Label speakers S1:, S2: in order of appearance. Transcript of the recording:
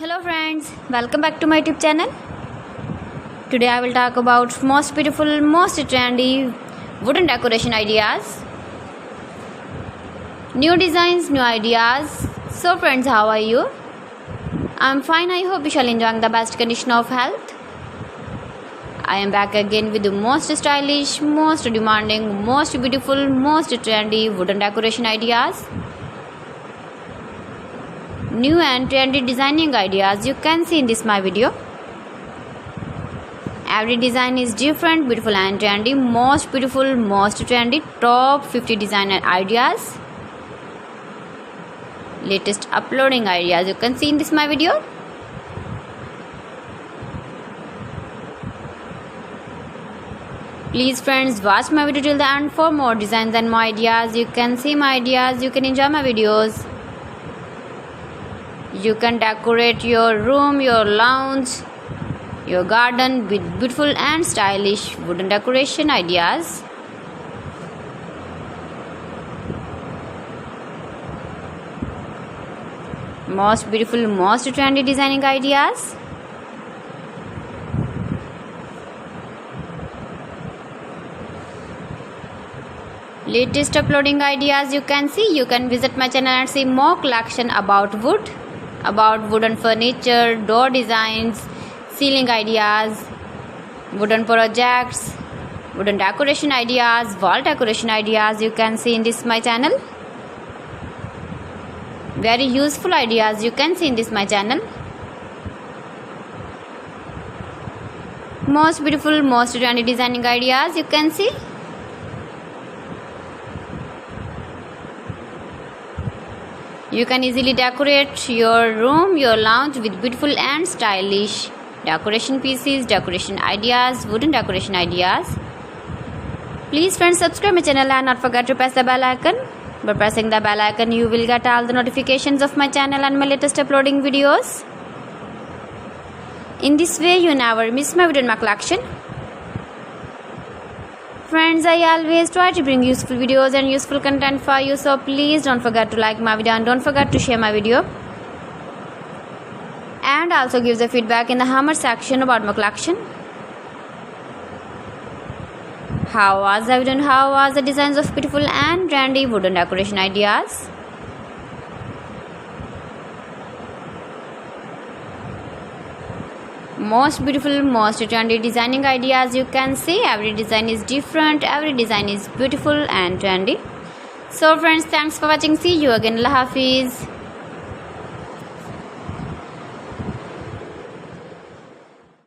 S1: Hello friends, welcome back to my YouTube channel. Today I will talk about most beautiful, most trendy wooden decoration ideas. New designs, new ideas. So friends, how are you? I'm fine. I hope you shall enjoy the best condition of health. I am back again with the most stylish, most demanding, most beautiful, most trendy wooden decoration ideas. New and trendy designing ideas you can see in this my video. Every design is different, beautiful and trendy. Most beautiful, most trendy, top 50 designer ideas. Latest uploading ideas you can see in this my video. Please friends, watch my video till the end for more designs and more ideas. You can see my ideas, you can enjoy my videos. You can decorate your room, your lounge, your garden with beautiful and stylish wooden decoration ideas. Most beautiful, most trendy designing ideas. Latest uploading ideas you can see. You can visit my channel and see more collection about wood, about wooden furniture, door designs, ceiling ideas, wooden projects, wooden decoration ideas, wall decoration ideas you can see in this my channel. Very useful ideas you can see in this my channel. Most beautiful, most trendy designing ideas you can see. You can easily decorate your room, your lounge with beautiful and stylish decoration pieces, decoration ideas, wooden decoration ideas. Please friends, subscribe my channel and not forget to press the bell icon. By pressing the bell icon, you will get all the notifications of my channel and my latest uploading videos. In this way, you never miss my video in my collection. Friends, I always try to bring useful videos and useful content for you, so please don't forget to like my video and don't forget to share my video. And also give the feedback in the comment section about my collection. How was the video and how was the designs of beautiful and trendy wooden decoration ideas? Most beautiful, most trendy designing ideas you can see. Every design is different, every design is beautiful and trendy. So friends, thanks for watching. See you again. Allah Hafiz.